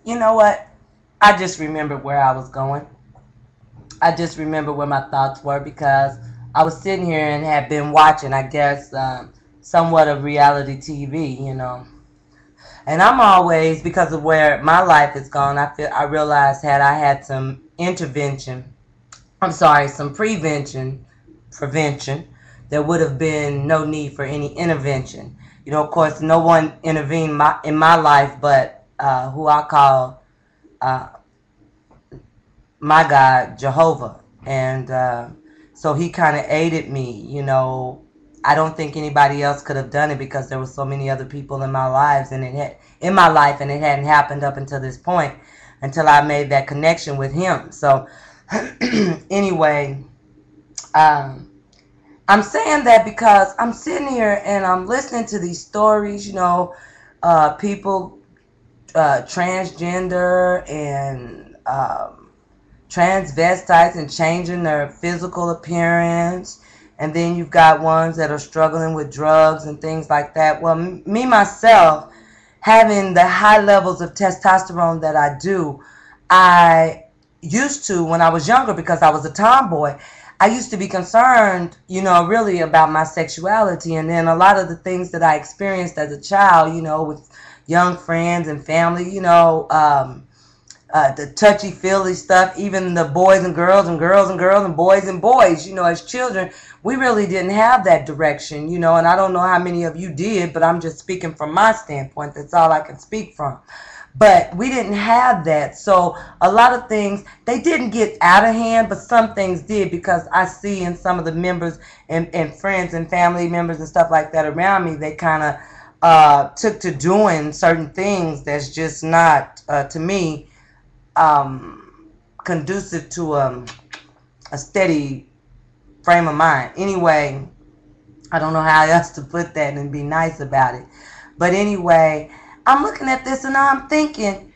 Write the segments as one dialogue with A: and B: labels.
A: You know what? I just remembered where I was going. I just remember where my thoughts were because I was sitting here and had been watching, I guess, somewhat of reality TV, And I'm always, because of where my life is gone, I realized had I had some intervention, I'm sorry, some prevention, there would have been no need for any intervention. Of course, no one intervened in my life but who I call uh, my God, Jehovah. And so he kind of aided me. I don't think anybody else could have done it because there were so many other people in my lives and in my life, and it hadn't happened up until this point, until I made that connection with him. So anyway, um, I'm saying that because I'm sitting here and I'm listening to these stories, people transgender and transvestites and changing their physical appearance. And then you've got ones that are struggling with drugs and things like that. Well, me, myself, having the high levels of testosterone that I do, I used to, when I was younger, because I was a tomboy, I used to be concerned, really about my sexuality. And then a lot of the things that I experienced as a child, with young friends and family, the touchy-feely stuff, even the boys and girls and girls and girls and boys and boys, as children, we really didn't have that direction, and I don't know how many of you did, but I'm just speaking from my standpoint. That's all I can speak from. But we didn't have that. So a lot of things, they didn't get out of hand, but some things did, because I see in some of the members and friends and family members and stuff like that around me, they kind of took to doing certain things that's just not, to me, conducive to a steady frame of mind. Anyway, I don't know how else to put that and be nice about it. But anyway, I'm looking at this and I'm thinking,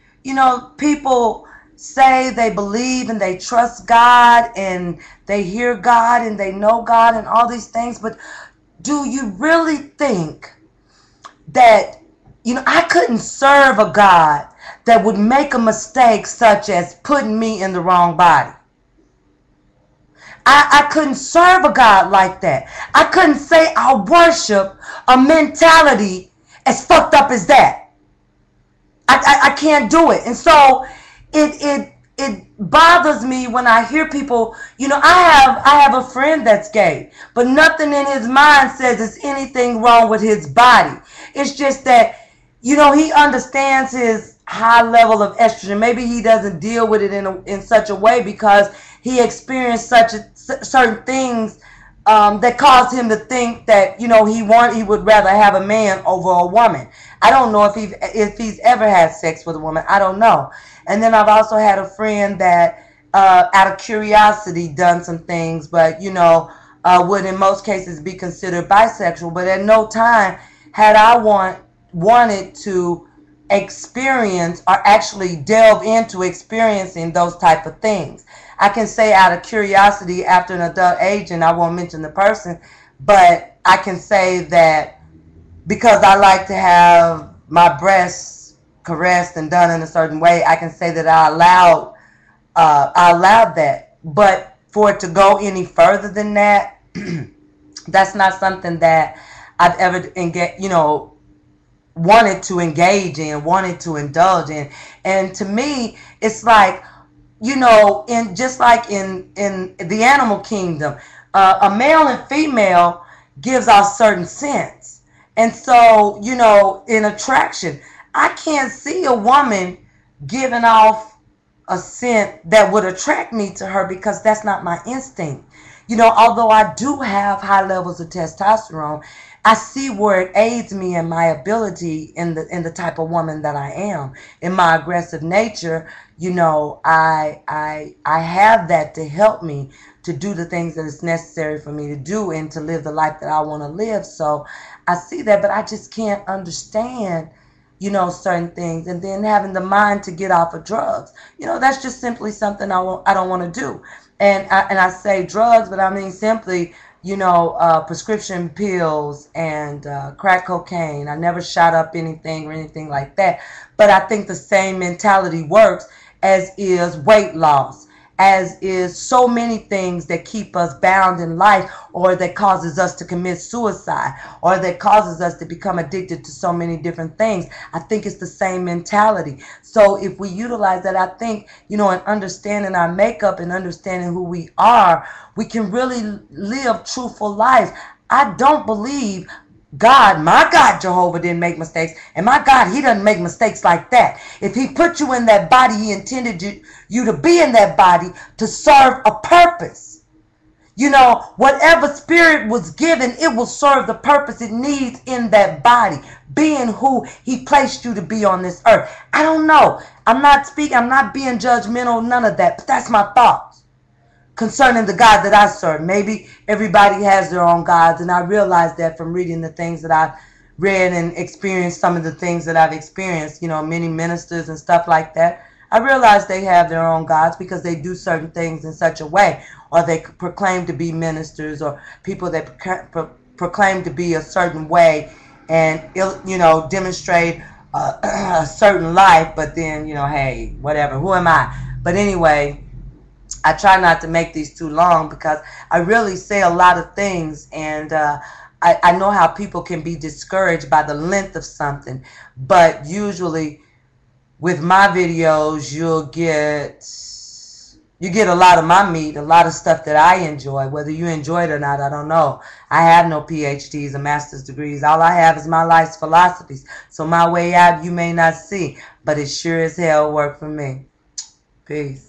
A: people say they believe and they trust God and they hear God and they know God and all these things, but do you really think that, I couldn't serve a God that would make a mistake such as putting me in the wrong body? I couldn't serve a God like that. I couldn't say I worship a mentality as fucked up as that. I can't do it. And so it bothers me when I hear people, I have a friend that's gay, but nothing in his mind says there's anything wrong with his body. It's just that, he understands his high level of estrogen. Maybe he doesn't deal with it in such a way because he experienced certain things that caused him to think that he would rather have a man over a woman. I don't know if he's ever had sex with a woman. I don't know. And then I've also had a friend that out of curiosity done some things, but would in most cases be considered bisexual. But at no time had I wanted to experience or actually delve into experiencing those type of things. I can say out of curiosity after an adult age, and I won't mention the person, but I can say that because I like to have my breasts caressed and done in a certain way, I can say that I allowed that. But for it to go any further than that, that's not something that I've ever wanted to engage in, wanted to indulge in. And to me, it's like, in just like in the animal kingdom, a male and female gives off certain scents. And so, in attraction, I can't see a woman giving off a scent that would attract me to her because that's not my instinct. Although I do have high levels of testosterone, I see where it aids me in my ability in the type of woman that I am. In my aggressive nature, I have that to help me to do the things that is necessary for me to do and to live the life that I want to live. So I see that, but I just can't understand, certain things. And then having the mind to get off of drugs, that's just simply something I don't want to do. And I say drugs, but I mean simply prescription pills and crack cocaine. I never shot up anything or anything like that. But I think the same mentality works, as is weight loss, as is so many things that keep us bound in life, or that causes us to commit suicide, or that causes us to become addicted to so many different things. I think it's the same mentality. So if we utilize that, I think, in understanding our makeup and understanding who we are, we can really live truthful lives. I don't believe my God, Jehovah didn't make mistakes. And my God, he doesn't make mistakes like that. If he put you in that body, he intended you to be in that body to serve a purpose. Whatever spirit was given, it will serve the purpose it needs in that body, being who he placed you to be on this earth. I don't know. I'm not being judgmental, none of that. But that's my thoughts concerning the God that I serve. Maybe everybody has their own gods, and I realized that from reading the things that I've read and experienced, some of the things that I've experienced, many ministers and stuff like that. I realized they have their own gods because they do certain things in such a way, or they proclaim to be ministers, or people that proclaim to be a certain way and, demonstrate a certain life, but then, hey, whatever, who am I? But anyway, I try not to make these too long because I really say a lot of things, and I know how people can be discouraged by the length of something. But usually with my videos, you get a lot of my meat, a lot of stuff that I enjoy. Whether you enjoy it or not, I don't know. I have no PhDs or master's degrees. All I have is my life's philosophies. So my way out you may not see, but it sure as hell worked for me. Peace.